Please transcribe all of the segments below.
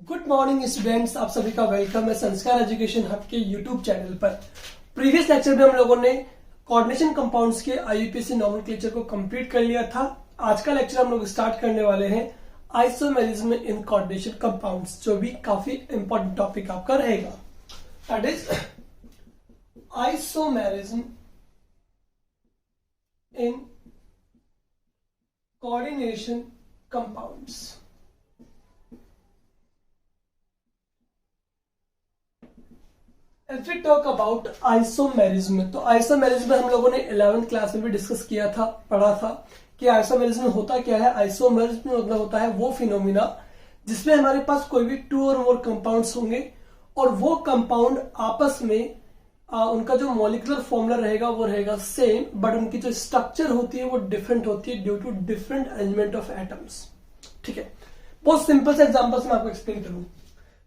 Good morning students, आप सभी का वेलकम है संस्कार एजुकेशन हब के यूट्यूब चैनल पर। प्रीवियस लेक्चर में हम लोगों ने कोऑर्डिनेशन कंपाउंड्स के आईयूपीएसी नोमेनक्लेचर को कंप्लीट कर लिया था। आज का लेक्चर हम लोग स्टार्ट करने वाले हैं आइसोमेरिज्म इन कोऑर्डिनेशन कंपाउंड्स, जो भी काफी इंपॉर्टेंट टॉपिक आपका रहेगा। That is isomerism in coordination compounds. If we talk about isomerism, तो आइसोमेरिज्म हम लोगों ने 11th क्लास में भी डिस्कस किया था, पढ़ा था कि आइसोमेरिज्म होता क्या है। आइसोमेरिज्म मतलब होता है वो फिनोमिना जिसमें हमारे पास कोई भी टू और मोर कंपाउंड्स होंगे और वो कंपाउंड आपस में उनका जो मॉलिक्यूलर फॉर्मूला रहेगा वो रहेगा सेम, बट उनकी जो स्ट्रक्चर होती है वो डिफरेंट होती है due to different arrangement of atoms. ठीक है, बहुत सिंपल से एग्जांपल्स मैं आपको एक्सप्लेन करूं।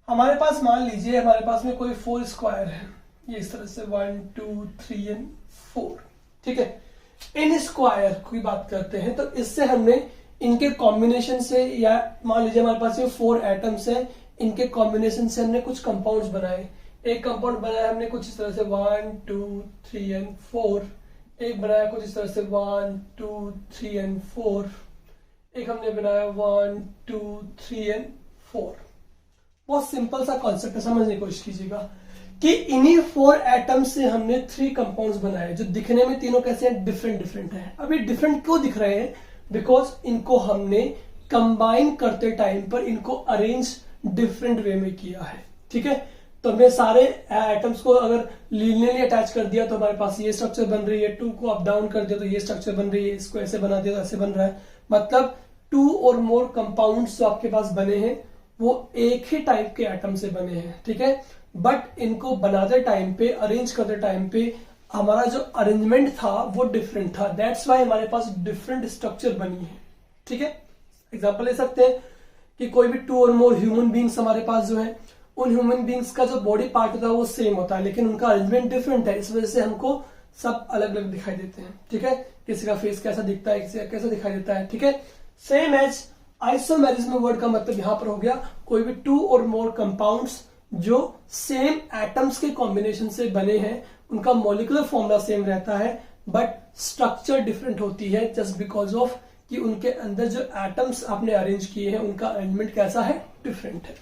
हमारे पास मान लीजिए हमारे पास में कोई 4 स्क्वायर है, ये इस तरह से 1 2 3 एंड 4। ठीक है, इन स्क्वायर की बात करते हैं तो इससे हमने इनके कॉम्बिनेशन से, या मान लीजिए हमारे पास ये 4 एटम्स हैं, इनके कॉम्बिनेशन से हमने कुछ कंपाउंड्स बनाए। एक कंपाउंड बनाया हमने कुछ इस तरह से 1 2 3 एंड 4, एक बनाया कुछ इस तरह से 1 2 3 एंड 4, एक हमने बनाया 1 2 3 एंड 4। बहुत सिंपल सा कॉन्सेप्ट है, समझने की कोशिश कीजिएगा कि इन्हीं 4 एटम्स से हमने 3 कंपाउंड्स बनाए जो दिखने में तीनों कैसे हैं, डिफरेंट डिफरेंट हैं। अब ये डिफरेंट क्यों दिख रहे हैं? बिकॉज इनको हमने कंबाइन करते टाइम पर इनको अरेंज डिफरेंट वे में किया है। ठीक है, तो हमने सारे एटम्स को अगर लीनियरली अटैच कर दिया तो हमारे पास ये स्ट्रक्चर बन रही है, 2 को अप डाउन कर दिया तो ये स्ट्रक्चर बन रही है, इसको ऐसे बना दिया तो ऐसे बन रहा है। मतलब 2 और मोर कंपाउंड्स जो आपके पास बने हैं वो एक ही टाइप के एटम से बने हैं। ठीक है, बट इनको बनाते टाइम पे, अरेंज करते टाइम पे हमारा जो अरेंजमेंट था वो डिफरेंट था। दैट्स वाई हमारे पास डिफरेंट स्ट्रक्चर बनी है। ठीक है, एग्जांपल ले सकते हैं कि कोई भी 2 और मोर ह्यूमन बींग्स हमारे पास जो है, उन ह्यूमन बींग्स का जो बॉडी पार्ट होता है वो सेम होता है, लेकिन उनका अरेंजमेंट डिफरेंट है। इस वजह से हमको सब अलग अलग दिखाई देते हैं। ठीक है, किसी का फेस कैसा दिखता है, किसी का कैसा दिखाई देता है। ठीक है, सेम एज आइसोमेरिज्म वर्ड का मतलब यहां पर हो गया कोई भी 2 और मोर कंपाउंड्स जो सेम एटम्स के कॉम्बिनेशन से बने हैं, उनका मॉलिक्यूलर फॉर्मूला सेम रहता है बट स्ट्रक्चर डिफरेंट होती है, जस्ट बिकॉज ऑफ कि उनके अंदर जो एटम्स आपने अरेंज किए हैं उनका अरेंजमेंट कैसा है, डिफरेंट है।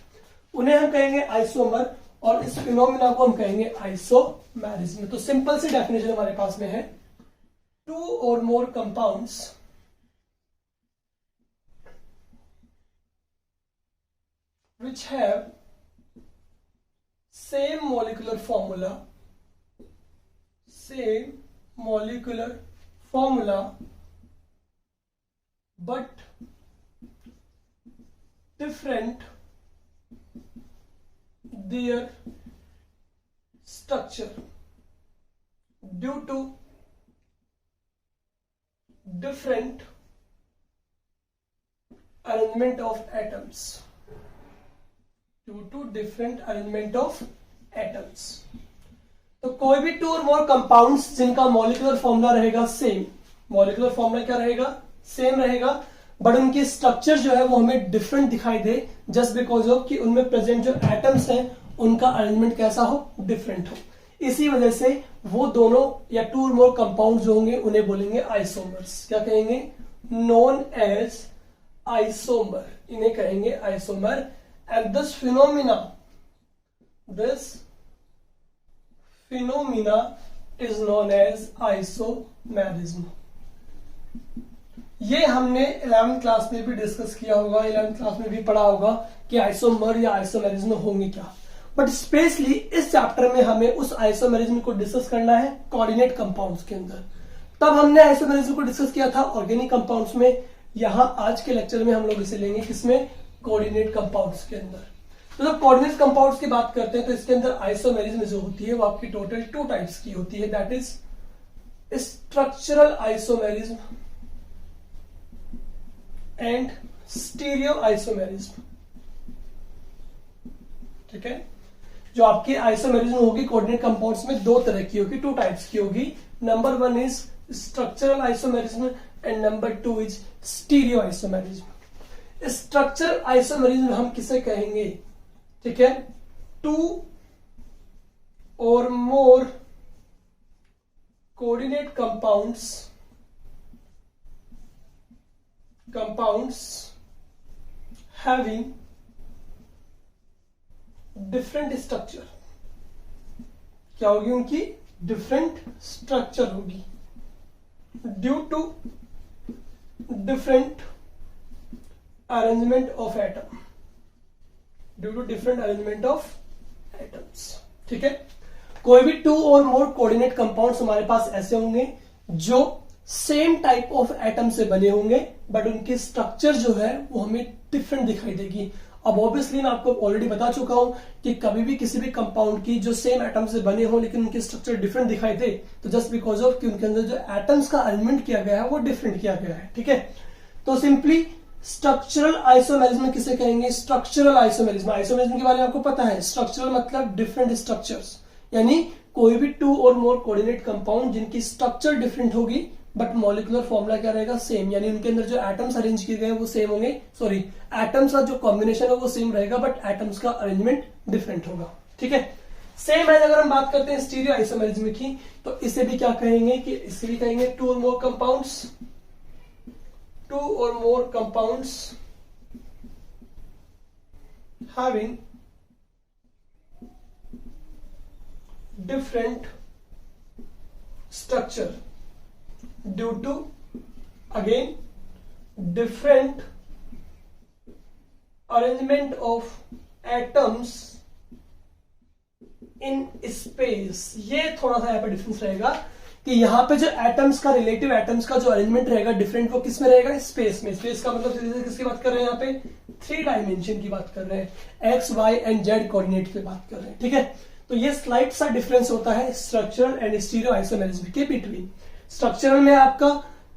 उन्हें हम कहेंगे आइसोमर और इस फिनोमिना को हम कहेंगे आइसोमेरिज्म। तो सिंपल सी डेफिनेशन हमारे पास में है, 2 और मोर compounds which have same molecular formula but different their structure due to different arrangement of atoms. Due to different arrangement of atoms. तो कोई भी 2 और मोर कंपाउंड्स जिनका मॉलिक्यूलर फॉर्मूला रहेगा सेम, मॉलिक्यूलर फॉर्मूला क्या रहेगा, सेम रहेगा, बट उनकी स्ट्रक्चर जो है वो हमें डिफरेंट दिखाई दे, जस्ट बिकॉज ऑफ कि उनमें प्रेजेंट जो एटम्स हैं उनका अरेंजमेंट कैसा हो, डिफरेंट हो। इसी वजह से वो दोनों या 2 और मोर कंपाउंड जो होंगे उन्हें बोलेंगे आइसोमर्स। क्या कहेंगे? नोन एज आइसोमर, इन्हें कहेंगे isomer. And this phenomena is known as isomerism. ये हमने 11th क्लास में भी डिस्कस किया होगा, 11th क्लास में भी पढ़ा होगा कि आइसोमर या आइसोमेरिज्म होंगे क्या। बट स्पेशली इस चैप्टर में हमें उस आइसोमेरिज्म को डिस्कस करना है कोऑर्डिनेट कंपाउंड्स के अंदर। तब हमने आइसोमेरिज्म को डिस्कस किया था ऑर्गेनिक कंपाउंड्स में। यहां आज के लेक्चर में हम लोग इसे लेंगे किसमें, कोऑर्डिनेट कंपाउंड्स के अंदर। तो जब कोऑर्डिनेट कंपाउंड्स की बात करते हैं तो इसके अंदर आइसोमेरिज्म जो होती है वो आपकी टोटल 2 टाइप्स की होती है। That is structural isomerism and stereo isomerism. ठीक है, जो आपकी आइसोमेरिज्म होगी कोऑर्डिनेट कंपाउंड्स में 2 तरह की होगी, 2 टाइप्स की होगी। Number 1 is structural isomerism and number 2 is stereo isomerism. Structural isomerism हम किसे कहेंगे? ठीक है, 2 or more coordinate compounds having different structure, क्या होगी उनकी डिफरेंट स्ट्रक्चर होगी due to different arrangement of atom, due to different arrangement of atoms. ठीक है, कोई भी 2 और मोर कोऑर्डिनेट कंपाउंड्स हमारे पास ऐसे होंगे जो सेम टाइप ऑफ एटम से बने होंगे, बट उनकी स्ट्रक्चर जो है वो हमें डिफरेंट दिखाई देगी। अब ऑब्वियसली मैं आपको ऑलरेडी बता चुका हूं कि कभी भी किसी भी कंपाउंड की जो सेम एटम से बने हो लेकिन उनकी स्ट्रक्चर डिफरेंट दिखाई दे, तो जस्ट बिकॉज ऑफ कि उनके अंदर जो एटम्स का अरेंजमेंट किया गया है वो डिफरेंट किया गया है। ठीक है, तो सिंपली स्ट्रक्चरल आइसोमेरिज्म किसे कहेंगे? Structural isomerism. आइसोमेरिज्म के बारे में आपको पता है, स्ट्रक्चरल मतलब डिफरेंट स्ट्रक्चर्स, यानी कोई भी 2 और मोर कोऑर्डिनेट कंपाउंड जिनकी स्ट्रक्चर डिफरेंट होगी बट मॉलिक्यूलर फॉर्मूला क्या रहेगा? सेम, यानी उनके अंदर जो एटम्स अरेंज किए गए वो सेम होंगे, सॉरी एटम्स का जो कॉम्बिनेशन है वो सेम रहेगा बट एटम्स का अरेंजमेंट डिफरेंट होगा। ठीक है, सेम है। अगर हम बात करते हैं स्टीरियो आइसोमेरिज्म की, तो इसे भी क्या कहेंगे कि इसे भी कहेंगे 2 और मोर compounds having different structure due to again different arrangement of atoms in space। ये थोड़ा सा यहाँ पे डिफरेंस रहेगा कि यहाँ पे जो एटम्स का रिलेटिव एटम्स का जो अरेंजमेंट रहेगा डिफरेंट, वो किस में रहेगा? स्पेस में। स्पेस का मतलब सीधे किसकी बात कर रहे हैं? यहाँ पे 3 डायमेंशन की बात कर रहे हैं, X Y and Z coordinate की बात कर रहे हैं। ठीक है, तो ये स्लाइट सा डिफरेंस होता है स्ट्रक्चरल एंड स्टीरियो आइसोमेरिज्म के बिटवीन। स्ट्रक्चरल में आपका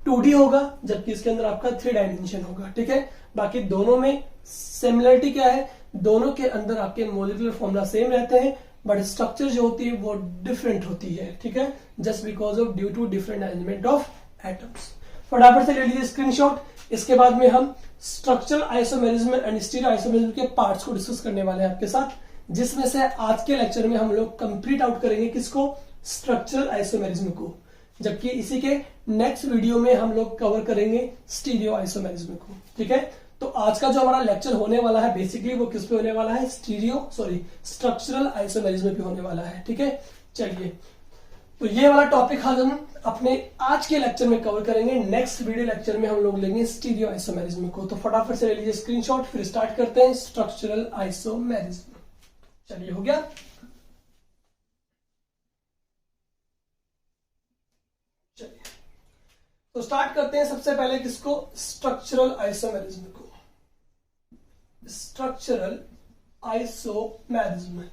2D होगा जबकि इसके अंदर आपका 3 डायमेंशन होगा। ठीक है, बाकी दोनों में सिमिलरिटी क्या है? दोनों के अंदर आपके मॉलिक्यूलर फॉर्मूला सेम रहते हैं बट स्ट्रक्चर जो होती है वो डिफरेंट होती है। ठीक है, just because of due to different arrangement of atoms. फटाफट से ले लीजिए स्क्रीनशॉट। इसके बाद में हम structural isomerism and stereo isomerism के पार्ट्स को डिस्कस करने वाले हैं आपके साथ, जिसमें से आज के लेक्चर में हम लोग कंप्लीट आउट करेंगे किसको? स्ट्रक्चरल आइसोमेरिज्म को, जबकि इसी के नेक्स्ट वीडियो में हम लोग कवर करेंगे स्टीरियो आइसोमेरिज्म को। ठीक है, तो आज का जो हमारा लेक्चर होने वाला है बेसिकली वो किस पे होने वाला है? स्ट्रक्चरल आइसोमेरिज्म पे होने वाला है। ठीक है, चलिए, तो ये वाला टॉपिक हम अपने आज के लेक्चर में कवर करेंगे। नेक्स्ट वीडियो लेक्चर में हम लोग लेंगे स्टीरियो आइसोमेरिज्म को। तो फटाफट से ले लीजिए स्क्रीनशॉट, फिर स्टार्ट करते हैं स्ट्रक्चरल आइसोमेरिज्म। चलिए, हो गया। चलिए, तो स्टार्ट करते हैं सबसे पहले किसको? स्ट्रक्चरल आइसोमेरिज्म को। स्ट्रक्चरल आइसोमेरिज्म,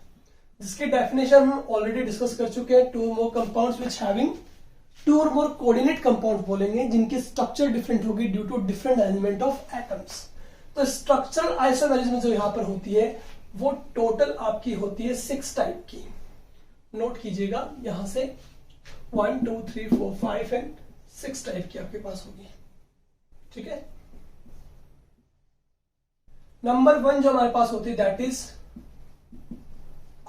जिसकी डेफिनेशन हम ऑलरेडी डिस्कस कर चुके हैं। 2 मोर कंपाउंड्स विच हैविंग 2 और मोर कोऑर्डिनेट कंपाउंड बोलेंगे जिनकी स्ट्रक्चर डिफरेंट होगी due to different arrangement of atoms. तो स्ट्रक्चरल आइसोमेरिज्म जो यहां पर होती है वो टोटल आपकी होती है 6 टाइप की। नोट कीजिएगा यहां से 1 2 3 4 5 एंड 6 टाइप की आपके पास होगी। ठीक है, नंबर 1 जो हमारे पास होती है that is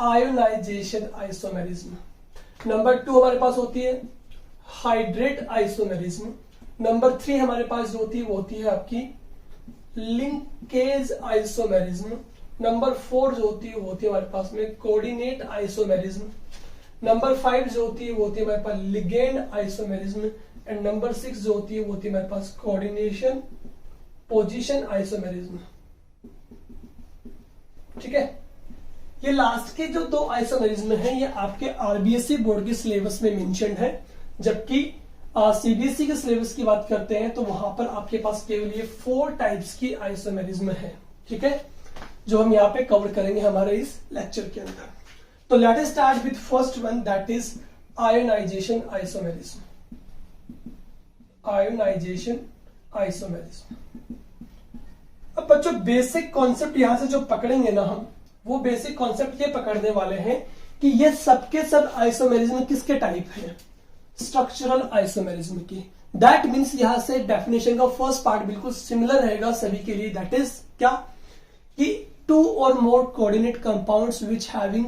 ionization isomerism. Number 2 हमारे पास होती है हाइड्रेट आइसोमेरिज्म। नंबर 3 हमारे पास जो होती है वो होती है आपकी लिंकेज आइसोमेरिज्म। नंबर 4 जो होती है वो होती है हमारे पास में कोऑर्डिनेट आइसोमेरिज्म। नंबर 5 जो होती है वो होती है हमारे पास लिगेंड आइसोमेरिज्म। एंड नंबर 6 जो होती है वो होती है हमारे पास कोऑर्डिनेशन पोजीशन आइसोमेरिज्म। ठीक है, ये लास्ट के जो 2 आइसोमेरिज्म है ये आपके आरबीएसई बोर्ड के सिलेबस में मेंशन्ड है, जबकि सीबीएसई के सिलेबस की बात करते हैं तो वहां पर आपके पास केवल ये 4 टाइप्स की आइसोमेरिज्म है। ठीक है, जो हम यहाँ पे कवर करेंगे हमारे इस लेक्चर के अंदर। तो let us start with first one that is ionization isomerism. Ionization isomerism. अब बच्चों बेसिक कॉन्सेप्ट यहां से जो पकड़ेंगे ना हम, वो बेसिक कॉन्सेप्ट ये पकड़ने वाले हैं कि ये सबके सब आइसोमेरिज्म किसके टाइप है? स्ट्रक्चरल आइसोमेरिज्म की। दैट मीन्स यहां से डेफिनेशन का फर्स्ट पार्ट बिल्कुल सिमिलर रहेगा सभी के लिए। दैट इज क्या? कि टू और more coordinate compounds which having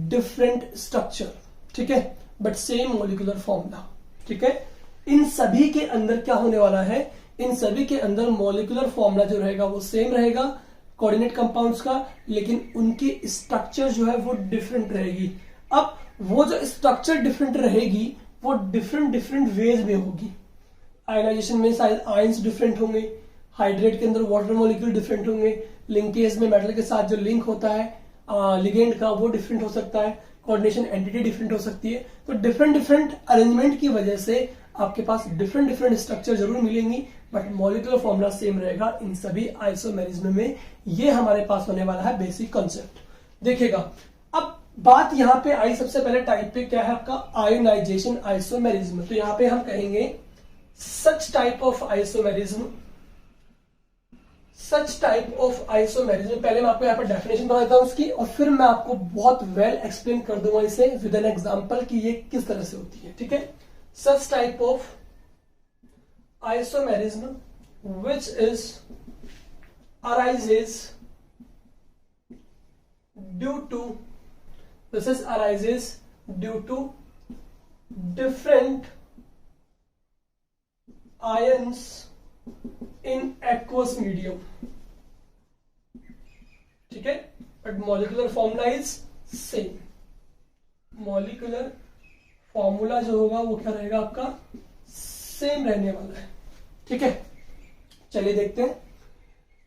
different structure, ठीक है, बट सेम मॉलिक्यूलर फॉर्मूला, ठीक है। इन सभी के अंदर क्या होने वाला है, इन सभी के अंदर मॉलिक्यूलर फॉर्मूला जो रहेगा वो सेम रहेगा कोऑर्डिनेट कंपाउंड्स का, लेकिन उनकी स्ट्रक्चर जो है वो डिफरेंट रहेगी। अब वो जो स्ट्रक्चर डिफरेंट रहेगी वो डिफरेंट डिफरेंट वेज में होगी। आयनाइजेशन में शायद आयंस डिफरेंट होंगे, हाइड्रेट के अंदर वाटर मॉलिक्यूल डिफरेंट होंगे, लिंकेज में मेटल के साथ जो लिंक होता है लिगेंड का वो डिफरेंट हो सकता है, कोऑर्डिनेशन एंटिटी डिफरेंट हो सकती है। तो डिफरेंट डिफरेंट अरेंजमेंट की वजह से आपके पास डिफरेंट डिफरेंट स्ट्रक्चर जरूर मिलेंगी, बट मॉलिक्यूलर फॉर्मूला सेम रहेगा इन सभी आइसोमेरिज्म में। ये हमारे पास होने वाला है बेसिक कॉन्सेप्ट। देखिएगा, अब बात यहां पे आई सबसे पहले टाइप पे, क्या है आपका आयोनाइजेशन आइसोमेरिज्म। तो यहां पे हम कहेंगे सच type of isomerism, such type of isomerism. पहले मैं आपको यहाँ पर डेफिनेशन बता देता हूं उसकी, और फिर मैं आपको बहुत वेल एक्सप्लेन कर दूंगा इसे विद एन एग्जांपल कि ये किस तरह से होती है, ठीक है। Such type of isomerism which is arises due to different ions in aqueous medium, ठीक है, but molecular formula is same। molecular formula जो होगा वो क्या रहेगा आपका सेम रहने वाला है, ठीक है। चलिए देखते हैं।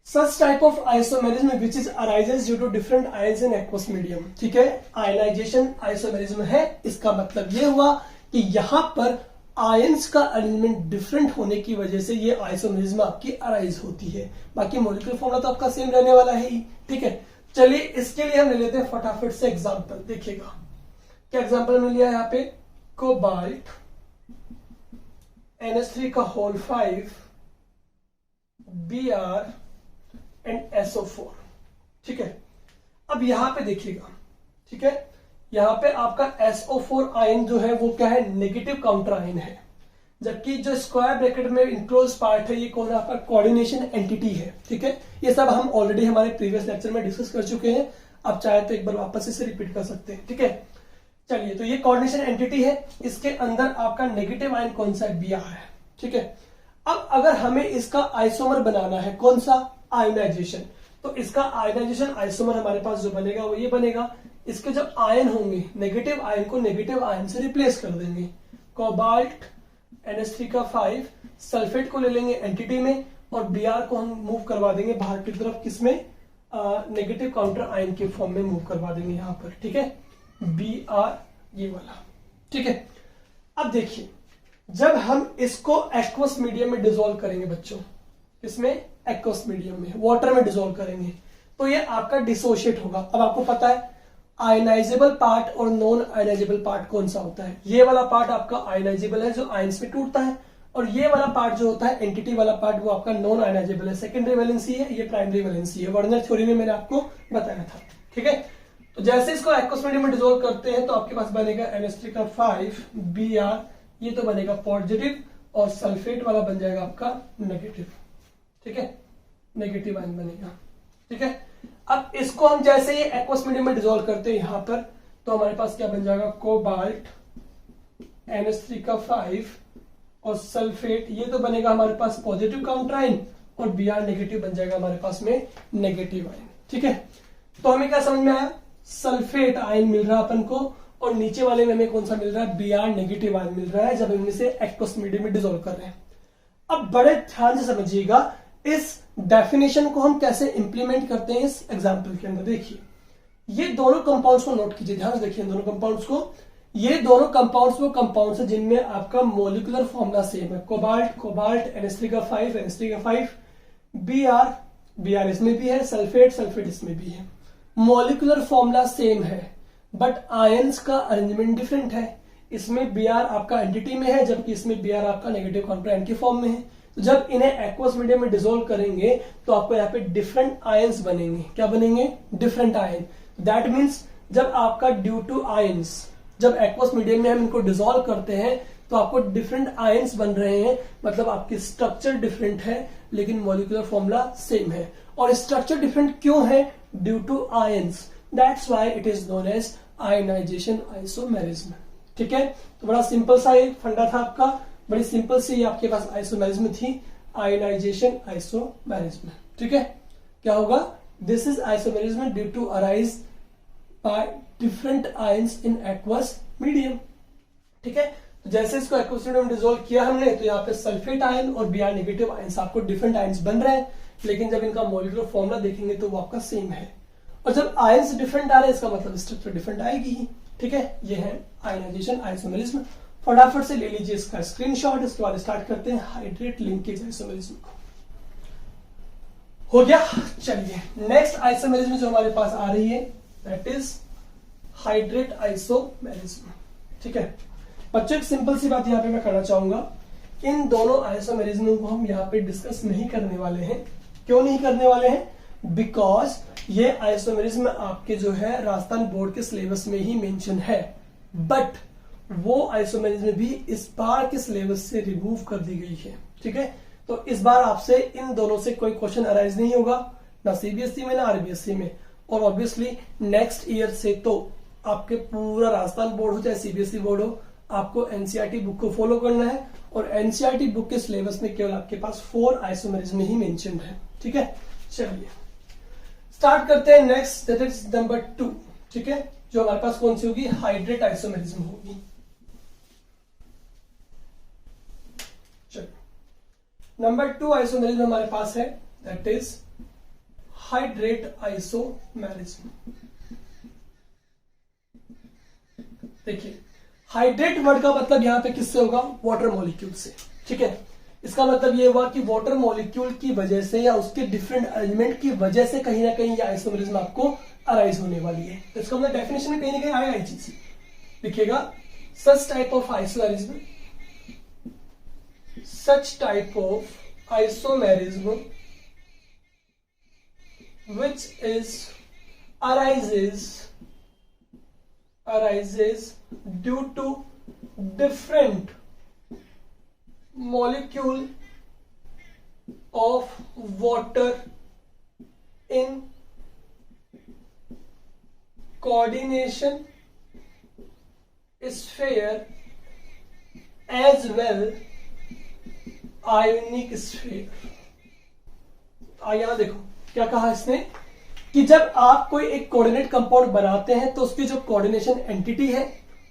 Such type of isomerism which is arises due to different ions in aqueous medium, ठीक है। आयनाइजेशन आइसोमेरिज्म है, इसका मतलब यह हुआ कि यहां पर आयंस का अरेंजमेंट डिफरेंट होने की वजह से ये आइसोमेरिज्म आपकी अराइज होती है। बाकी मॉलिक्यूलर फॉर्मूला तो आपका सेम रहने वाला है ही, ठीक है। चलिए इसके लिए हम ले लेते हैं फटाफट से एग्जाम्पल। देखिएगा क्या एग्जाम्पल मिल गया यहाँ पे, कोबाल्ट NH3 का होल 5 Br एंड SO4, ठीक है। अब यहां पे देखिएगा, ठीक है, यहां पे आपका SO4 आयन जो है वो क्या है, नेगेटिव काउंटर आयन है, जबकि जो स्क्वायर ब्रैकेट में इंक्लोज पार्ट है ये कौन है आपका, कोऑर्डिनेशन एंटिटी है, ठीक है। ये सब हम ऑलरेडी हमारे प्रीवियस लेक्चर में डिस्कस कर चुके हैं, अब चाहे तो एक बार वापस इसे रिपीट कर सकते हैं, ठीक है। चलिए, तो ये कोऑर्डिनेशन एंटिटी है, इसके अंदर आपका नेगेटिव आयन कौन सा है, Br है, ठीक है। अब अगर हमें इसका आइसोमर बनाना है, कौन सा, आयोनाइजेशन, तो इसका आयोनाइजेशन आइसोमर हमारे पास जो बनेगा वो ये बनेगा। इसके जब आयन होंगे, नेगेटिव आयन को नेगेटिव आयन से रिप्लेस कर देंगे। कोबाल्ट NH3 का 5 सल्फेट को ले लेंगे एंटिटी में, और Br को हम मूव करवा देंगे बाहर की तरफ, किसमें, नेगेटिव काउंटर आयन के फॉर्म में मूव करवा देंगे यहां पर, ठीक है, Br ये वाला, ठीक है। अब देखिए, जब हम इसको एक्वस मीडियम में डिसॉल्व करेंगे बच्चों, इसमें एक्वस मीडियम में वाटर में डिसॉल्व करेंगे, तो ये आपका डिसोशिएट होगा। अब आपको पता है आयनाइजेबल पार्ट और नॉन आयनाइजेबल पार्ट कौन सा होता है। ये वाला पार्ट आपका आयनाइजेबल है जो आयंस में टूटता है, और ये वाला पार्ट जो होता है एंटिटी वाला पार्ट वो आपका नॉन आयनाइजेबल है। सेकेंडरी वैलेंसी है, ये प्राइमरी वैलेंसी है, वर्नर थ्योरी में मैंने आपको बताया था, ठीक है। तो जैसे इसको एक्वस मीडियम में डिसॉल्व करते हैं तो आपके पास बनेगा NH3 का 5 Br, ये तो बनेगा पॉजिटिव, और सल्फेट वाला बन जाएगा आपका नेगेटिव, ठीक है, नेगेटिव आयन बनेगा, ठीक है। अब इसको हम जैसे ये एक्वस मीडियम में डिसॉल्व करते हैं यहां पर, तो हमारे पास क्या बन जाएगा, कोबाल्ट NH3 का 5 और सल्फेट, ये तो बनेगा हमारे पास पॉजिटिव काउंटर आयन, और Br नेगेटिव बन जाएगा हमारे पास में नेगेटिव आयन, ठीक है। तो हमें क्या समझ में आया, सल्फेट आयन मिल रहा है अपन को, और नीचे वाले में हमें कौन सा मिल रहा है, Br नेगेटिव आयन मिल रहा है, जब हम इसे एक्वस मीडियम में डिसॉल्व कर रहे हैं। अब बड़े ध्यान से समझिएगा इस डेफिनेशन को हम कैसे इंप्लीमेंट करते हैं इस एग्जांपल के अंदर। देखिए, ये दोनों कंपाउंड्स को नोट कीजिए, ध्यान से देखिए दोनों कंपाउंड्स को। ये दोनों कंपाउंड्स वो कंपाउंड्स है जिनमें आपका मोलिकुलर फॉर्मूला सेम है। कोबाल्ट NH3 का 5 Br इसमें भी है, सल्फेट इसमें भी है। मॉलिक्यूलर फॉर्मूला सेम है, बट आयंस का अरेंजमेंट डिफरेंट है। इसमें Br आपका एंटिटी में है, जबकि इसमें Br आपका नेगेटिव काउंटर आयन की फॉर्म में है। तो जब इन्हें एक्वस मीडियम में डिसॉल्व करेंगे तो आपको यहाँ पे डिफरेंट आयंस बनेंगे। क्या बनेंगे? Different ion. दैट मीन्स जब आपका ड्यू टू आयंस, जब एक्वस मीडियम में हम इनको डिसॉल्व करते हैं तो आपको डिफरेंट आयंस बन रहे हैं, मतलब आपकी स्ट्रक्चर डिफरेंट है लेकिन मॉलिक्यूलर फॉर्मूला सेम है। और स्ट्रक्चर डिफरेंट क्यों है? Due to ions, that's why it is known as ionization isomerism. ठीक है, तो बड़ा सिंपल सा एक फंडा था आपका, बड़ी सिंपल सी आपके पास आइसोमेरिज्म थी, आयनाइजेशन आइसोमेरिज्म। ठीक है, क्या होगा? This is isomerism due to arise by different ions in aqueous medium. ठीक है, तो जैसे इसको एक्वस मीडियम में डिसॉल्व किया हमने, तो यहाँ पे सल्फेट आयन और Br नेगेटिव आयंस आपको डिफरेंट आयंस बन रहे हैं, लेकिन जब इनका मॉलिक्यूलर फॉर्मूला देखेंगे तो वो आपका सेम है। और जब आयंस डिफरेंट आ रहे हैं, इसका मतलब स्ट्रक्चर डिफरेंट आएगी ही। ठीक है, ये है आयनाइजेशन आइसोमेरिज्म। फटाफट से ले लीजिए इसका स्क्रीनशॉट, इसके बाद स्टार्ट करते हैं हाइड्रेट लिंकेज आइसोमेरिज्म को। हो गया, चलिए नेक्स्ट आइसोमेरिज्म जो हमारे पास आ रही है दैट इज हाइड्रेट आइसोमेरिज्म। ठीक है बच्चों, एक सिंपल सी बात यहाँ पे मैं करना चाहूंगा, इन दोनों आइसोमेरिज्म को हम यहाँ पे डिस्कस नहीं करने वाले हैं। क्यों नहीं करने वाले हैं? बिकॉज ये आइसोमेरिज्म आपके जो है राजस्थान बोर्ड के सिलेबस में ही मेंशन है, बट वो आइसोमेरिज्म भी इस बार के सिलेबस से रिमूव कर दी गई है। ठीक है, तो इस बार आपसे इन दोनों से कोई क्वेश्चन अराइज नहीं होगा, ना सीबीएसई में ना आरबीएसई में, और ऑब्वियसली नेक्स्ट ईयर से तो आपके पूरा राजस्थान बोर्ड हो चाहे सीबीएसई बोर्ड हो, आपको एनसीईआरटी बुक को फॉलो करना है, और एनसीईआरटी बुक के सिलेबस में केवल आपके पास 4 आइसोमेरिज्म ही मेंशन है। ठीक है, चलिए स्टार्ट करते हैं नेक्स्ट, दैट इज नंबर 2। ठीक है, जो हमारे पास कौन सी होगी? हाइड्रेट आइसोमेरिज्म होगी। चलिए नंबर 2 आइसोमेरिज्म हमारे पास है, दैट इज हाइड्रेट आइसोमेरिज्म। देखिए हाइड्रेट वर्ड का मतलब यहां पे किससे होगा? वाटर मॉलिक्यूल से। ठीक है, इसका मतलब ये हुआ कि वाटर मॉलिक्यूल की वजह से या उसके डिफरेंट एलिमेंट की वजह से कहीं ना कहीं ये आइसोमेरिज्म आपको अराइज होने वाली है। तो इसका मतलब डेफिनेशन में कहीं ना कहीं आएगा ये चीज, लिखिएगा सच type of isomerism, such type of isomerism which is arises due to different molecule of water in coordination sphere as well ionic sphere। यहां देखो क्या कहा इसने कि जब आप कोई एक कोऑर्डिनेट कंपाउंड बनाते हैं तो उसकी जो कोऑर्डिनेशन एंटिटी है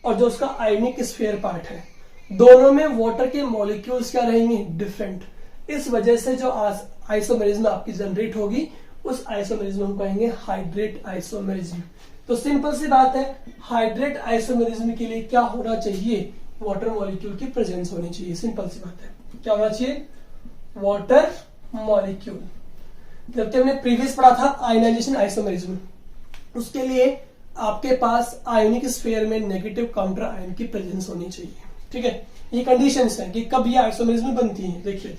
और जो उसका आयनिक स्फीयर पार्ट है, दोनों में वाटर के मॉलिक्यूल्स क्या रहेंगे? डिफरेंट। इस वजह से जो आइसोमेरिज्म आपकी जनरेट होगी, उस आइसोमेरिज्म हम कहेंगे हाइड्रेट आइसोमेरिज्म। तो सिंपल सी बात है, हाइड्रेट आइसोमेरिज्म के लिए क्या होना चाहिए? वाटर मॉलिक्यूल की प्रेजेंस होनी चाहिए। सिंपल सी बात है, क्या होना चाहिए? Water molecule. जबकि हमने प्रीवियस पढ़ा था आयनाइजेशन आइसोमेरिज्म, उसके लिए आपके पास आयोनिक स्फीयर में नेगेटिव काउंटर आयन की प्रेजेंस होनी चाहिए। ठीक है, ये कंडीशंस हैं कि कब ये आइसोमेरिज्म बनती है। देखिए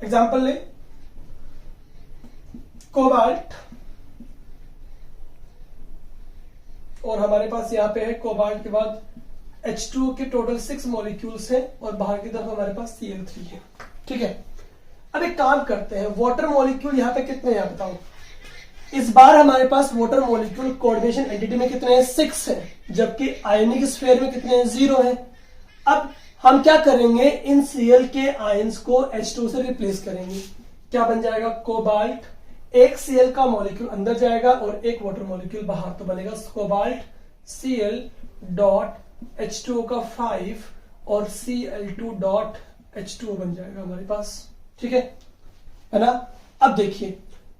एग्जांपल ले, कोबाल्ट, और हमारे पास यहाँ पे है कोबाल्ट के बाद H2O के टोटल 6 मॉलिक्यूल्स हैं और बाहर की तरफ हमारे पास Cl3 है। ठीक है, अब एक काम करते हैं, वाटर मॉलिक्यूल यहाँ पे कितने हैं बताओ? इस बार हमारे पास वाटर मॉलिक्यूल कोऑर्डिनेशन एंटिटी में कितने हैं? 6 है, जबकि आयनिक स्फीयर में कितने हैं? 0 है। अब हम क्या करेंगे? इन Cl के आयंस को H2 से रिप्लेस करेंगे। क्या बन जाएगा? कोबाल्ट, एक Cl का मॉलिक्यूल अंदर जाएगा और एक वाटर मॉलिक्यूल बाहर, तो बनेगा कोबाल्ट Cl डॉट H2O का 5 और Cl2 डॉट H2O बन जाएगा हमारे पास। ठीक है ना? अब देखिए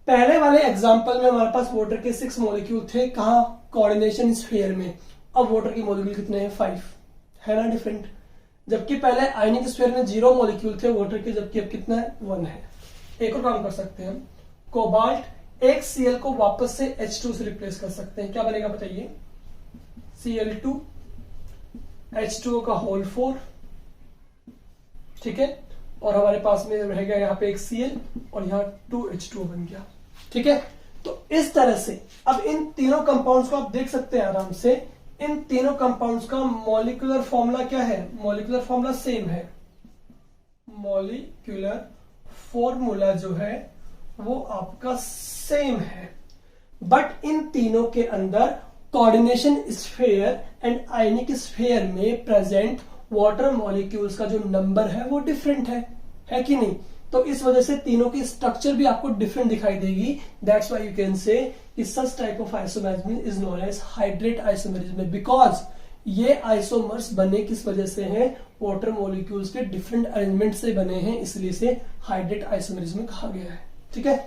पहले वाले एग्जांपल में हमारे पास वाटर के 6 मॉलिक्यूल थे, कहां? कोऑर्डिनेशन स्फीयर में। अब वाटर के मॉलिक्यूल कितने हैं? 5 है ना, डिफरेंट। जबकि पहले आयनिक स्फीयर में 0 मॉलिक्यूल थे वाटर के, जबकि अब कितना है? 1 है। एक और काम कर सकते हैं हम, कोबाल्ट एक Cl को वापस से H2 से रिप्लेस कर सकते हैं। क्या बनेगा बताइए? Cl2 H2O का होल 4। ठीक है, और हमारे पास में रह गया यहाँ पे एक Cl और यहाँ 2H2O बन गया। ठीक है, तो इस तरह से अब इन तीनों कंपाउंड्स को आप देख सकते हैं आराम से। इन तीनों कंपाउंड्स का मॉलिक्यूलर फॉर्मूला क्या है? मॉलिक्यूलर फॉर्मूला सेम है। मॉलिक्यूलर फॉर्मूला जो है वो आपका सेम है, बट इन तीनों के अंदर coordination sphere and ionic sphere में प्रेजेंट वाटर मॉलिक्यूल्स का जो नंबर है वो डिफरेंट है कि नहीं? तो इस वजह से तीनों की स्ट्रक्चर भी आपको डिफरेंट दिखाई देगी। That's why you can say कि such type of isomerism is known as hydrate isomerism, because ये आइसोमर्स बने किस वजह से हैं? वाटर मॉलिक्यूल्स के डिफरेंट अरेंजमेंट से बने हैं, इसलिए से हाइड्रेट आइसोमेरिज्म कहा गया है। ठीक है,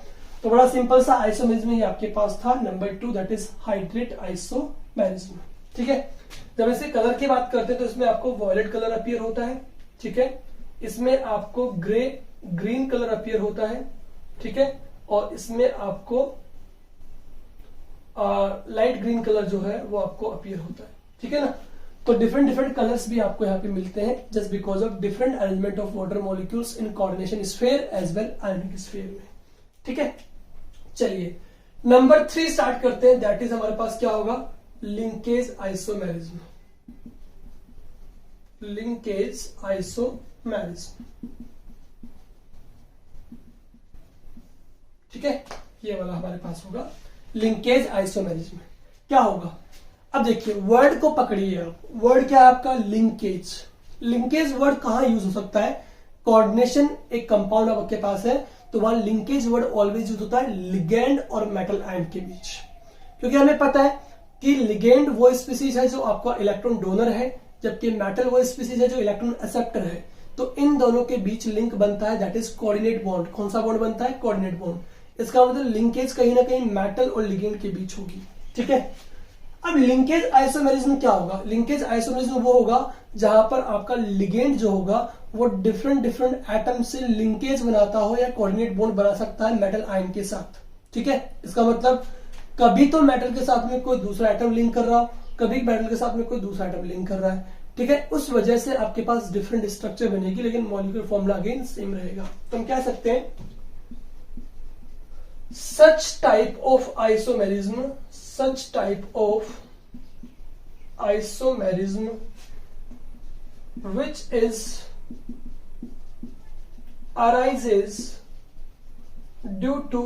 तो बड़ा सिंपल सा आइसोमेरिज्म ये आपके पास था। Number 2 that is hydrate isomerism. ठीक है, जब इसे कलर की बात करते हैं तो इसमें आपको वॉयलेट कलर अपीयर होता है। ठीक है, इसमें आपको ग्रीन कलर अपीयर होता है। ठीक है, और इसमें आपको लाइट ग्रीन कलर जो है वो आपको अपीयर होता है। ठीक है ना, तो डिफरेंट कलर्स भी आपको यहाँ पे मिलते हैं just because of different arrangement of water molecules in coordination sphere as well ionic sphere में। ठीक है, चलिए नंबर 3 स्टार्ट करते हैं। दैट इज हमारे पास क्या होगा? Linkage isomerism. Linkage isomerism. ठीक है, ये वाला हमारे पास होगा लिंकेज आइसोमेरिज्म। क्या होगा? अब देखिए वर्ड को पकड़िए आप। वर्ड क्या है आपका? लिंकेज। लिंकेज वर्ड कहां यूज हो सकता है? कोऑर्डिनेशन एक कंपाउंड आपके पास है तो वहां लिंकेज वर्ड ऑलवेज यूज होता है लिगेंड और मेटल आयन के बीच, क्योंकि हमें पता है कि लिगेंड वो स्पीसीज है जो आपका इलेक्ट्रॉन डोनर है, जबकि मेटल वो स्पीसीज है जो इलेक्ट्रॉन एक्सेप्टर है। तो इन दोनों के बीच लिंक बनता है, दैट इज कोऑर्डिनेट बॉन्ड। कौन सा बॉन्ड बनता है? Coordinate bond. इसका मतलब लिंकेज कहीं ना कहीं मेटल और लिगेंड के बीच होगी। ठीक है, अब लिंकेज आइसोमेरिज्म क्या होगा? लिंकेज आइसोमेरिज्म वो होगा जहां पर आपका लिगेंड जो होगा वो डिफरेंट एटम से लिंकेज बनाता हो या कोऑर्डिनेट बॉन्ड बना सकता है मेटल आयन के साथ। ठीक है, इसका मतलब कभी तो मेटल के साथ में कोई दूसरा एटम लिंक कर रहा हो, कभी मेटल के साथ में कोई दूसरा एटम लिंक कर रहा है। ठीक है, उस वजह से आपके पास डिफरेंट स्ट्रक्चर बनेगी, लेकिन मॉलिक्यूलर फॉर्मूला अगेन सेम रहेगा। तो हम कह सकते हैं such type of isomerism which arises due to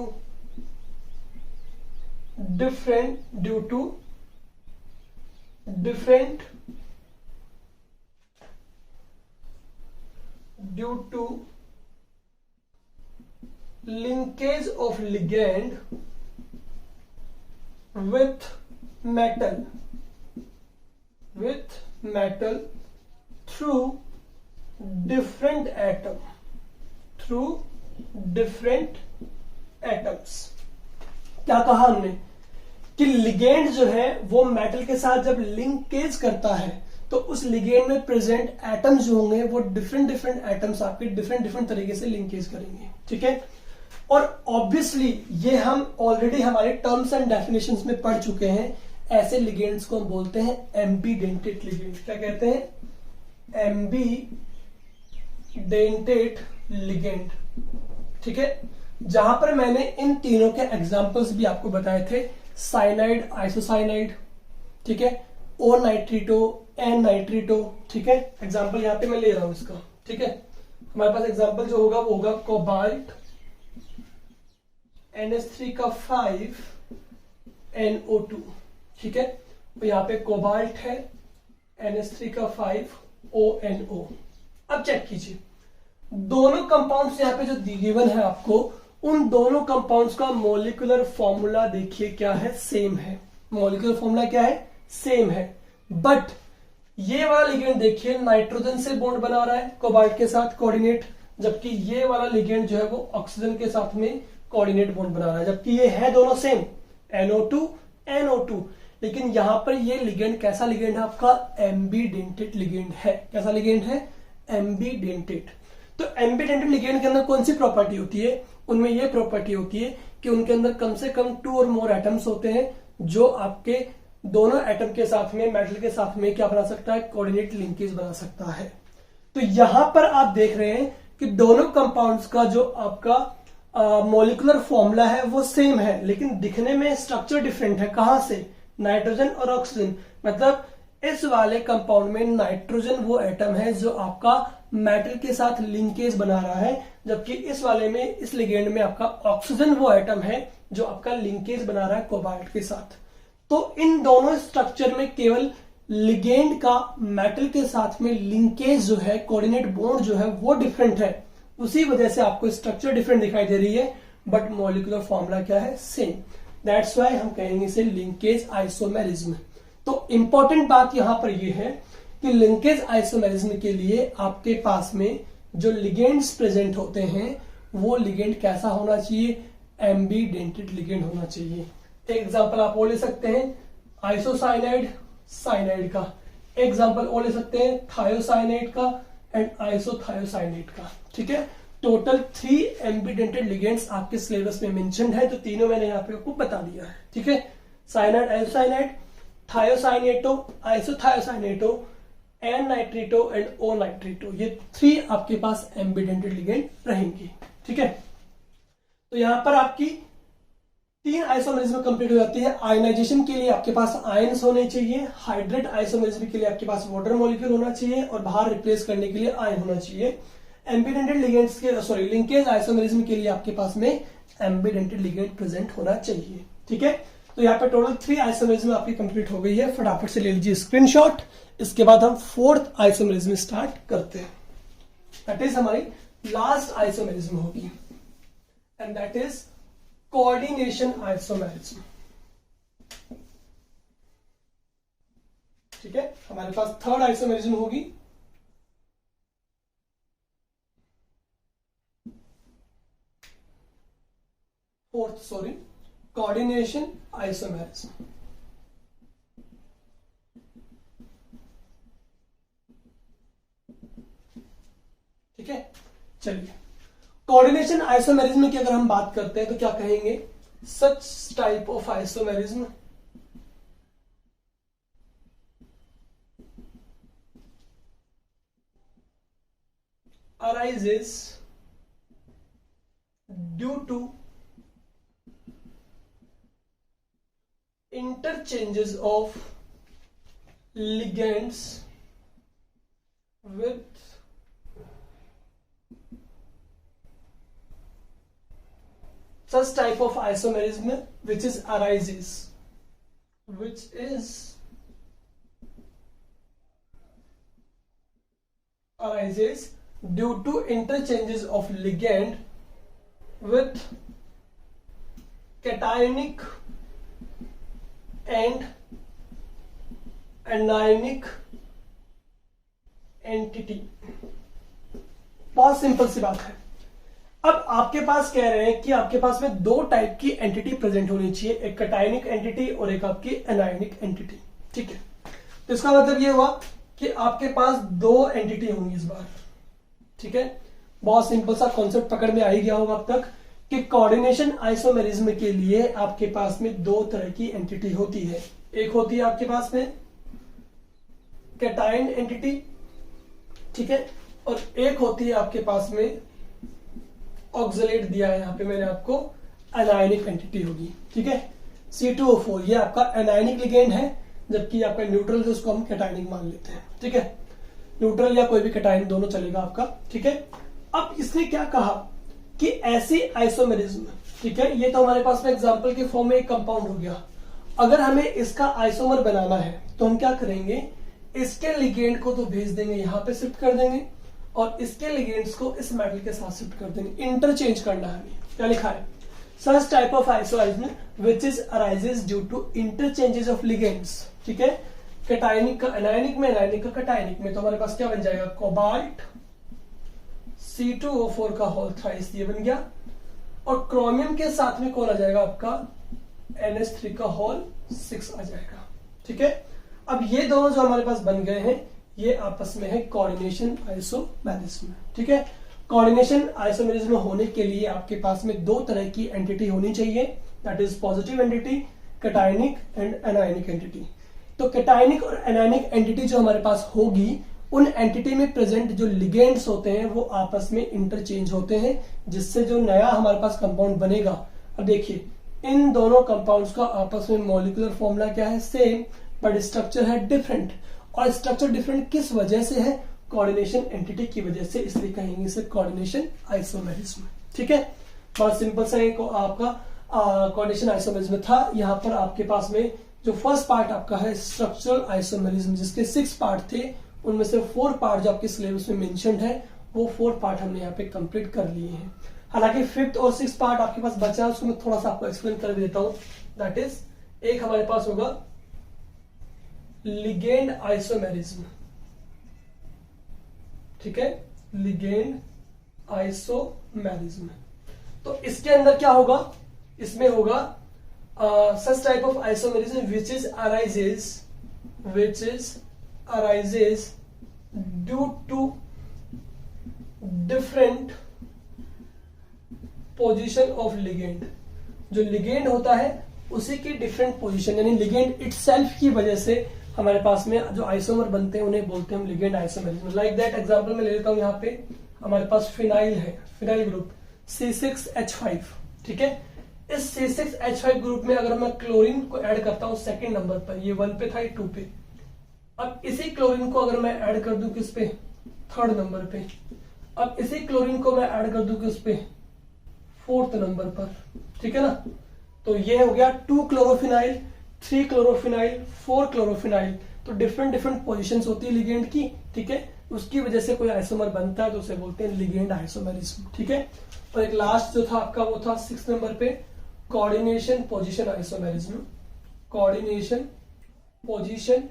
linkage of ligand with metal through different atoms। क्या कहा हमने कि लिगेंड जो है वो मेटल के साथ जब लिंकेज करता है तो उस लिगेंड में प्रेजेंट एटम्स जो होंगे वो डिफरेंट एटम्स आपके डिफरेंट तरीके से लिंकेज करेंगे। ठीक है, और ऑब्वियसली ये हम ऑलरेडी हमारे टर्म्स एंड डेफिनेशंस में पढ़ चुके हैं। ऐसे लिगेंड्स को हम बोलते हैं एम्बीडेंटेड लिगेंड। क्या कहते हैं? एम्बीडेंटेड लिगेंड। ठीक है, जहां पर मैंने इन तीनों के एग्जांपल्स भी आपको बताए थे, साइनाइड, आइसोसाइनाइड, ठीक है, ओ नाइट्रिटो, एन नाइट्रिटो। ठीक है, एग्जांपल यहां पे मैं ले रहा हूं इसका। ठीक है, हमारे पास एग्जांपल जो होगा वो होगा कोबाल्ट NH3 का 5 NO2। ठीक है, तो यहाँ पे कोबाल्ट है, NH3 का 5 ONO। अब चेक कीजिए दोनों कंपाउंड्स यहाँ पे जो गिवन है आपको, उन दोनों कंपाउंड्स का मॉलिक्यूलर फॉर्मूला देखिए क्या है? सेम है। मॉलिक्यूलर फॉर्मूला क्या है? सेम है। बट ये वाला लिगेंड देखिए नाइट्रोजन से बॉन्ड बना रहा है कोबाल्ट के साथ कोऑर्डिनेट, जबकि ये वाला लिगेंड जो है वो ऑक्सीजन के साथ में कोऑर्डिनेट बॉन्ड बना रहा है, जबकि ये है दोनों सेम NO2 NO2। लेकिन यहां पर ये लिगेंड कैसा लिगेंड है आपका? एम्बीडेंटेड लिगेंड है। कैसा लिगेंड है? एम्बीडेंटेड। तो एम्बीडेंटेड लिगेंड के अंदर कौन सी प्रॉपर्टी होती है? उनमें ये प्रॉपर्टी होती है कि उनके अंदर कम से कम 2 और मोर एटम्स होते हैं जो आपके दोनों एटम के साथ में मेटल के साथ में क्या बना सकता है? कोऑर्डिनेट लिंकेज बना सकता है। तो यहां पर आप देख रहे हैं कि दोनों कंपाउंड्स का जो आपका मॉलिक्यूलर फॉर्मूला है वो सेम है, लेकिन दिखने में स्ट्रक्चर डिफरेंट है। कहां से? नाइट्रोजन और ऑक्सीजन। मतलब इस वाले कंपाउंड में नाइट्रोजन वो एटम है जो आपका मेटल के साथ लिंकेज बना रहा है, जबकि इस वाले में, इस लिगेंड में आपका ऑक्सीजन वो एटम है जो आपका लिंकेज बना रहा है कोबाल्ट के साथ। तो इन दोनों स्ट्रक्चर में केवल लिगेंड का मेटल के साथ में लिंकेज जो है, कोऑर्डिनेट बॉन्ड जो है वो डिफरेंट है, उसी वजह से आपको स्ट्रक्चर डिफरेंट दिखाई दे रही है, बट मॉलिक्यूलर फॉर्मूला क्या है, सेम। दैट्स व्हाई हम कहेंगे इसे लिंकेज आइसोमेरिज्म। तो इंपॉर्टेंट बात यहां पर यह है कि लिंकेज आइसोमेरिज्म के लिए आपके पास में जो लिगेंड्स प्रेजेंट होते हैं वो लिगेंड कैसा होना चाहिए, एम्बीडेंटेड लिगेंड होना चाहिए। एग्जाम्पल आप वो ले सकते हैं आइसोसाइनाइड, साइनाइड का। एग्जाम्पल वो ले सकते हैं थायोसाइनाइड का एंड आइसोथायोसाइनाइड का। ठीक है, टोटल 3 एम्बीडेंटेड लिगेंड्स आपके सिलेबस में मेंशन्ड है, तो तीनों मैंने यहाँ पे आपको बता दिया है। ठीक है, cyanide, isocyanide, thiocyanato, isothiocyanato, N nitrito and O nitrito, ये 3 आपके पास एम्बीडेंटेड लिगेंड रहेंगे। ठीक है, तो यहां पर आपकी 3 आइसोमेरिज्म कंप्लीट हो जाती है। आयनाइजेशन के लिए आपके पास आयंस होने चाहिए, हाइड्रेट आइसोमेरिज्म के लिए आपके पास वाटर मॉलिक्यूल होना चाहिए और बाहर रिप्लेस करने के लिए आयन होना चाहिए। एम्बीडेंटेड लिगेंड्स के लिंकेज आइसोमेरिज्म के लिए आपके पास में एम्बीडेंटेड लिगेंड प्रेजेंट होना चाहिए। ठीक है, तो यहाँ पे टोटल 3 आइसोमेरिज्म आपकी कंप्लीट हो गई है। फटाफट से ले लीजिए स्क्रीनशॉट। इसके बाद हम 4th आइसोमेरिज्म स्टार्ट करते हैं। दैट इज हमारी लास्ट आइसोमेरिज्म होगी and that is coordination isomerism. ठीक है, हमारे पास 3rd आइसोमेरिज्म होगी। Coordination isomerism. ठीक है, चलिए कोऑर्डिनेशन आइसोमेरिज्म की अगर हम बात करते हैं तो क्या कहेंगे, सच type of isomerism arises due to interchanges of ligands with such type of isomerism which arises due to interchanges of ligand with cationic and anionic entity। बहुत सिंपल सी बात है। अब आपके पास कह रहे हैं कि आपके पास में 2 टाइप की एंटिटी प्रेजेंट होनी चाहिए, एक कैटायनिक एंटिटी और एक आपकी एनायनिक एंटिटी। ठीक है, तो इसका मतलब ये हुआ कि आपके पास 2 एंटिटी होंगी इस बार। ठीक है, बहुत सिंपल सा कॉन्सेप्ट पकड़ में आ ही गया होगा अब तक कि कोऑर्डिनेशन आइसोमेरिज्म के लिए आपके पास में 2 तरह की एंटिटी होती है। एक होती है आपके पास में कैटायन एंटिटी, ठीक है, और एक होती है आपके पास में ऑक्सलेट दिया है यहां पे मैंने आपको, एनायनिक एंटिटी होगी। ठीक है, C2O4 ये आपका एनायनिक लिगेंड है, जबकि आपका न्यूट्रल जो उसको हम कैटायनिक मान लेते हैं। ठीक है, न्यूट्रल या कोई भी कैटायन दोनों चलेगा आपका। ठीक है, अब इसने क्या कहा कि ऐसी आइसोमेरिज्म, ठीक है, ये तो हमारे पास में एग्जांपल के फॉर्म में एक कंपाउंड हो गया। अगर हमें इसका आइसोमर बनाना है तो हम क्या करेंगे, इसके लिगेंड को तो भेज देंगे यहां पे शिफ्ट कर देंगे और इसके लिगेंड्स को इस मेटल के साथ शिफ्ट कर देंगे। इंटरचेंज करना है हमें। क्या लिखा है, such type of isomerism which is arises due to interchanges of ligands. ठीक है, कैटायनिक का एनायनिक में, एनायनिक का कैटायनिक में, तो हमारे पास क्या बन जाएगा, कोबाल्ट C2O4 का होल थ्राइस ये बन गया, और क्रोमियम के साथ में कौन आ जाएगा आपका NH3 का होल 6 आ जाएगा। ठीक है, अब ये दोनों जो हमारे पास बन गए हैं ये आपस में है कोऑर्डिनेशन आइसोमेरिज्म। ठीक है, कोऑर्डिनेशन आइसोमेरिज्म होने के लिए आपके पास में 2 तरह की एंटिटी होनी चाहिए, that is positive entity, cationic and anionic entity. तो कैटायनिक और एनायनिक एंटिटी जो हमारे पास होगी, उन एंटिटी में प्रेजेंट जो लिगेंड्स होते हैं वो आपस में इंटरचेंज होते हैं, जिससे जो नया हमारे पास कंपाउंड बनेगा। अब देखिए इन दोनों कंपाउंड्स का आपस में मॉलिक्यूलर फॉर्मूला क्या है, सेम, बट स्ट्रक्चर है डिफरेंट। और स्ट्रक्चर डिफरेंट किस वजह से है? कोऑर्डिनेशन एंटिटी की वजह से, इसलिए कहेंगे इसे कोऑर्डिनेशन आइसोमेरिज्म। ठीक है, बहुत सिंपल सा एक आपका कोऑर्डिनेशन आइसोमेरिज्म था। यहाँ पर आपके पास में जो फर्स्ट पार्ट आपका है स्ट्रक्चरल आइसोमेरिज्म, जिसके 6 पार्ट थे, उनमें से 4 पार्ट जो आपके सिलेबस में मेंशन्ड है, वो 4 पार्ट हमने यहाँ पे कंप्लीट कर लिए हैं। हालांकि 5th और 6th पार्ट आपके पास बचा है, उसको मैं थोड़ा सा आपको एक्सप्लेन कर देता हूं। दैट इज, एक हमारे पास होगा लिगेंड आइसोमेरिज्म। ठीक है, लिगेंड आइसोमेरिज्म। तो इसके अंदर क्या होगा? इसमें होगा such type of isomerism which arises due to different position of ligand। जो लिगेंड होता है उसी की डिफरेंट पोजीशन, यानी लिगेंड इटसेल्फ की वजह से हमारे पास में जो आइसोमर बनते हैं उन्हें बोलते हैं हम ligand isomerism. Like that example मैं ले लेता हूं, यहाँ पे हमारे पास फिनाइल है, फिनाइल ग्रुप C6H5। ठीक है, इस C6H5 ग्रुप में अगर मैं क्लोरीन को ऐड करता हूं सेकंड नंबर पर, ये 1 पे था, ये 2 पे। अब इसी क्लोरीन को अगर मैं ऐड कर दूं किस पे? 3rd नंबर पे। अब इसी क्लोरीन को मैं ऐड कर दूं किस पे? 4th नंबर पर। ठीक है ना, तो ये हो गया 2 क्लोरोफिनाइल, 3 क्लोरोफिनाइल, 4 क्लोरोफिनाइल। तो डिफरेंट डिफरेंट पोजीशंस होती है लिगेंड की। ठीक है, उसकी वजह से कोई आइसोमर बनता है तो उसे बोलते हैं लिगेंड आइसोमेरिज्म। ठीक है, और एक लास्ट जो था आपका वो था 6th नंबर पे coordination position isomerism. Coordination position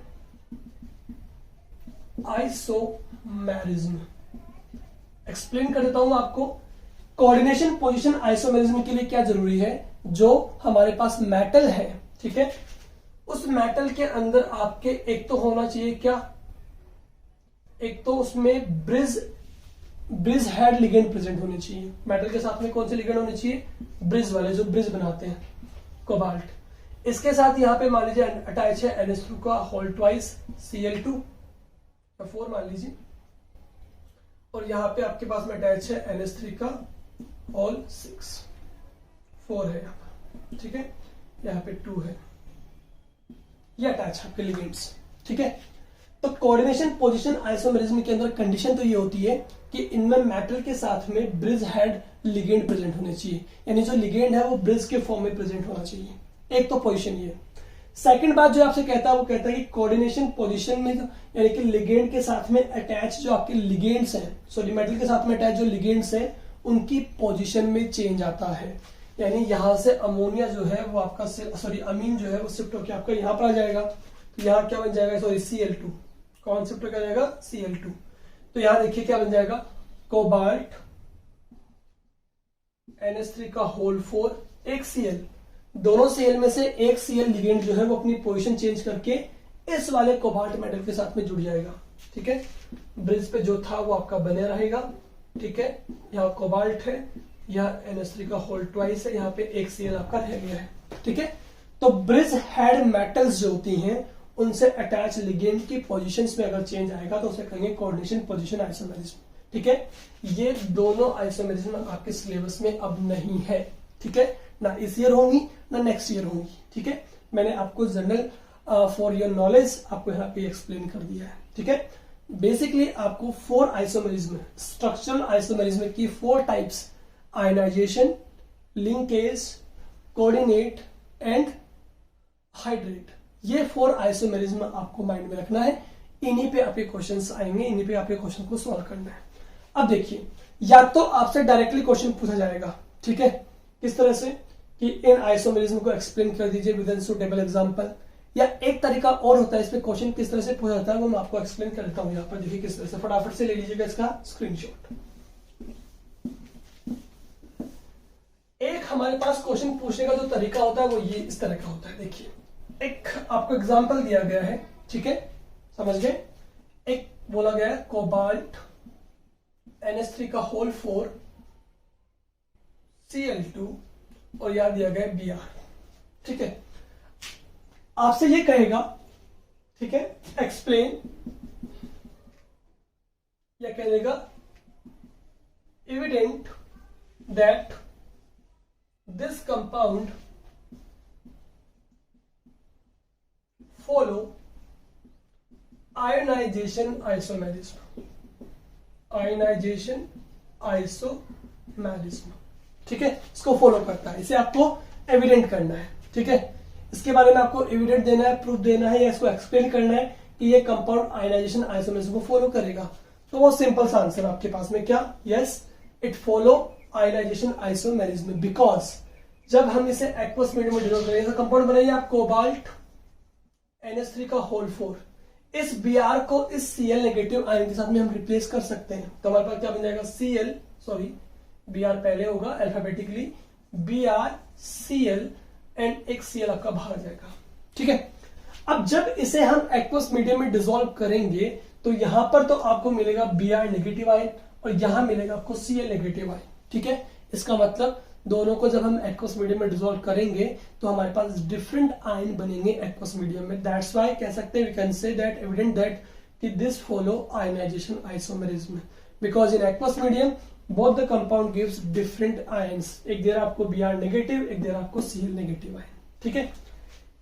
isomerism explain कर देता हूं आपको। कोऑर्डिनेशन पोजीशन आइसोमेरिज्म के लिए क्या जरूरी है? जो हमारे पास मेटल है, ठीक है, उस मेटल के अंदर आपके एक तो होना चाहिए क्या? एक तो उसमें ब्रिज हेड लिगेंड प्रेजेंट होने चाहिए। मेटल के साथ में कौन से लिगेंड होने चाहिए? ब्रिज वाले, जो ब्रिज बनाते हैं, कोबाल्ट। इसके साथ यहां पे मान लीजिए अटैच है NH2 का होल ट्वाइस Cl2 या 4 मान लीजिए, और यहां पे आपके पास में अटैच है NH3 का होल 6, 4 है यहाँ पर। ठीक है, यहाँ पे 2 है, ये अटैच है आपके लिगेंड्स। ठीक है, तो कोऑर्डिनेशन पोजीशन आइसोमेरिज्म के अंदर कंडीशन तो ये होती है कि इनमें मेटल के साथ में ब्रिज हेड लिगेंड प्रेजेंट होने चाहिए, यानी जो लिगेंड है वो ब्रिज के फॉर्म में प्रेजेंट होना चाहिए। एक तो पोजीशन ये। सेकंड बात जो आपसे कहता है वो कहता है कि कोऑर्डिनेशन पोजीशन में यानी कि लिगेंड के साथ में अटैच जो आपके लिगेंड्स हैं, सॉरी मेटल के साथ में अटैच जो लिगेंड्स हैं, उनकी पोजीशन में चेंज आता है। यानी यहां से अमोनिया जो है वो आपका सॉरी अमीन जो है वो शिफ्ट होकर आपका यहां पर आ जाएगा। तो यहां क्या बन जाएगा? सॉरी Cl2 कौन शिफ्ट होकर आ जाएगा? Cl2। तो यहां देखिए क्या बन जाएगा? कोबाल्ट NH3 का होल 4, एक Cl, दोनों Cl में से एक Cl लिगेंड जो है वो अपनी पोजीशन चेंज करके इस वाले कोबाल्ट मेटल के साथ में जुड़ जाएगा। ठीक है, ब्रिज पे जो था वो आपका बने रहेगा। ठीक है, यहाँ कोबाल्ट है, यह NH3 का होल ट्वाइस है, यहाँ पे एक Cl आपका रह गया है। ठीक है, तो ब्रिज हेड मेटल्स जो होती हैं उनसे अटैच लिगेंड की पोजीशंस में अगर चेंज आएगा तो उसे कहेंगे कोऑर्डिनेशन पोजीशन आइसोमेरिज्म। ठीक है, ये दोनों आइसोमेरिज्म आपके सिलेबस में अब नहीं है। ठीक है, ना इस ईयर होंगी ना नेक्स्ट ईयर होंगी। ठीक है, मैंने आपको जनरल फॉर योर नॉलेज आपको यहाँ पे एक्सप्लेन कर दिया है। ठीक है, बेसिकली आपको 4 आइसोमेरिज्म, स्ट्रक्चरल आइसोमेरिज्म की 4 types, ionization, linkage, coordinate and hydrate, ये 4 आइसोमेरिज्म आपको माइंड में रखना है। इन्हीं पे आपके क्वेश्चंस आएंगे, इन्हीं पे आपके क्वेश्चन को सॉल्व करना है। अब देखिए, या तो आपसे डायरेक्टली क्वेश्चन पूछा जाएगा, ठीक है, किस तरह से कि इन आइसोमेरिज्म को एक्सप्लेन कर दीजिए विद एन सुटेबल एग्जांपल, या एक तरीका और होता है इसमें क्वेश्चन किस तरह से पूछा जाता है वो मैं आपको एक्सप्लेन कर देता हूं। यहाँ पर देखिए किस तरह से, फटाफट से ले लीजिएगा इसका स्क्रीनशॉट। एक हमारे पास क्वेश्चन पूछने का जो तरीका होता है वो ये इस तरह का होता है। देखिए, एक आपको एग्जांपल दिया गया है, ठीक है, समझ गए। एक बोला गया है कोबाल्ट NH3 का होल 4 Cl2 और यहां दिया गया Br। ठीक है, आपसे ये कहेगा, ठीक है, एक्सप्लेन, या कह देगा evident that this compound follow ionization isomerism, ionization isomerism, ठीक है, इसको फॉलो करता है। इसे आपको एविडेंट करना है, ठीक है, इसके बारे में आपको एविडेंट देना है, प्रूफ देना है, या इसको एक्सप्लेन करना है कि ये कंपाउंड आयोनाइजेशन आइसोमेरिज्म को फॉलो करेगा। तो वो सिंपल सा आंसर आपके पास में क्या, yes it follow ionization isomerism, because जब हम इसे एक्वस मीडियम में डिजोल्व करेंगे, कंपाउंड बनाइए आप कोबाल्ट NH3 का होल 4, इस Br को इस Cl नेगेटिव आयन के साथ में हम रिप्लेस कर सकते हैं। तो हमारे पास क्या बन जाएगा, Cl, सॉरी Br पहले होगा अल्फाबेटिकली, Br Cl एंड एक Cl आपका बाहर जाएगा, ठीक है। अब जब इसे हम एक्वस मीडियम में डिसॉल्व करेंगे तो यहां पर तो आपको मिलेगा Br नेगेटिव आयन और यहां मिलेगा आपको Cl नेगेटिव आयन, ठीक है। इसका मतलब दोनों को जब हम एक्वस मीडियम में डिसॉल्व करेंगे तो हमारे पास डिफरेंट आयन बनेंगे एक्वस मीडियम में। दैट्स व्हाई कह सकते हैं, we can say that evident that कि this follow ionization isomerism, because in aqueous medium both the compound gives different ions, एक दे रहा आपको Br नेगेटिव, एक दे रहा आपको Cl नेगेटिव आयन, ठीक है।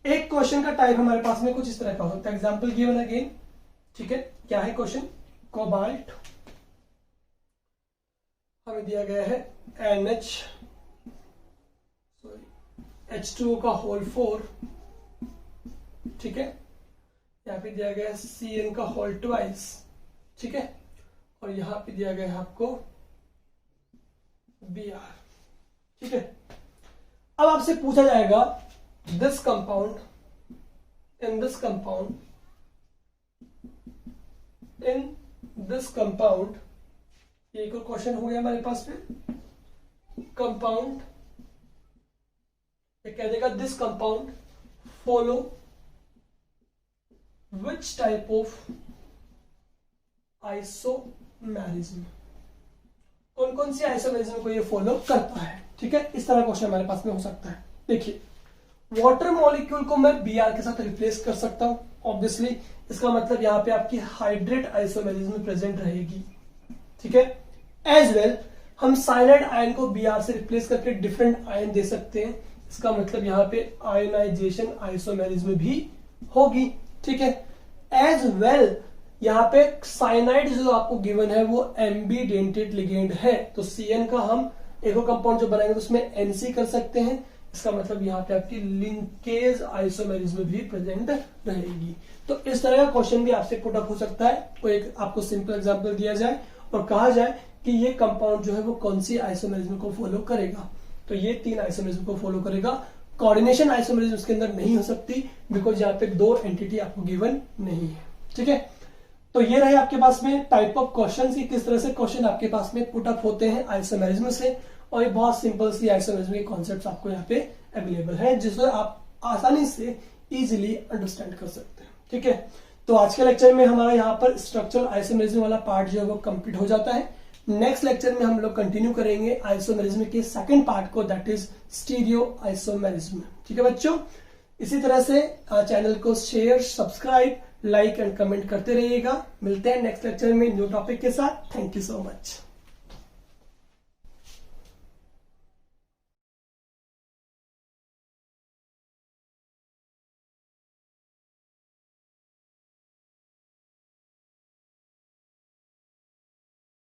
एक क्वेश्चन का टाइप हमारे पास में कुछ इस तरह का हो सकता है, एग्जांपल गिवन अगेन, ठीक है। क्या है क्वेश्चन, कोबाल्ट हमें दिया गया है H2O का होल 4, ठीक है, यहाँ पे दिया गया है Cn का होल 2, ठीक है, और यहां पे दिया गया है आपको Br, ठीक है। अब आपसे पूछा जाएगा this compound, in this compound, in this compound, एक और क्वेश्चन हो गया हमारे पास में, कंपाउंड कह देगा this compound follow which type of isomerism, कौन कौन सी आइसोमेरिज्म को ये फॉलो करता है, ठीक है। इस तरह क्वेश्चन हमारे पास में हो सकता है। देखिए वाटर मॉलिक्यूल को मैं Br के साथ रिप्लेस कर सकता हूं, ऑब्वियसली इसका मतलब यहां पे आपकी हाइड्रेट आइसोमेरिज्म प्रेजेंट रहेगी, ठीक है। एज वेल हम साइनाइड आयन को Br से रिप्लेस करके डिफरेंट आयन दे सकते हैं, इसका मतलब यहां पे आयोनाइजेशन आइसोमेरिज्म भी होगी, ठीक है। एज वेल यहां पे साइनाइड जो आपको गिवन है वो एम्बीडेंटेड लिगेंड है, तो Cn का हम एक और कंपाउंड जो बनाएंगे तो उसमें Nc कर सकते हैं, इसका मतलब यहाँ पे आपकी लिंकेज आइसोमेरिज्म भी प्रेजेंट रहेगी। तो इस तरह का क्वेश्चन भी आपसे पुट अप हो सकता है, तो एक आपको सिंपल एग्जांपल दिया जाए और कहा जाए कि ये कंपाउंड जो है वो कौन सी आइसोमेरिज्म को फॉलो करेगा, तो ये 3 आइसोमेरिज्म को फॉलो करेगा। कोऑर्डिनेशन आइसोमेरिज्म उसके अंदर नहीं हो सकती, बिकॉज यहाँ पे 2 एंटिटी आपको गिवन नहीं है, ठीक है। तो ये रहे आपके पास में टाइप ऑफ क्वेश्चन की किस तरह से क्वेश्चन आपके पास में पुट अप होते हैं आइसोमेरिज्म से, और ये बहुत सिंपल सी आइसोमेरिज्म के कॉन्सेप्ट्स आपको यहाँ पे अवेलेबल है, जिससे आप आसानी से इजीली अंडरस्टैंड कर सकते हैं, ठीक है। तो आज के लेक्चर में हमारा यहाँ पर स्ट्रक्चरल आइसोमेरिज्म वाला पार्ट जो है वो कंप्लीट हो जाता है। नेक्स्ट लेक्चर में हम लोग कंटिन्यू करेंगे आइसोमेरिज्म के सेकंड पार्ट को, दैट इज स्टीरियो आइसोमेरिज्म, ठीक है बच्चों। इसी तरह से चैनल को share, subscribe, like and comment करते रहिएगा। मिलते हैं नेक्स्ट लेक्चर में न्यू टॉपिक के साथ। Thank you so much.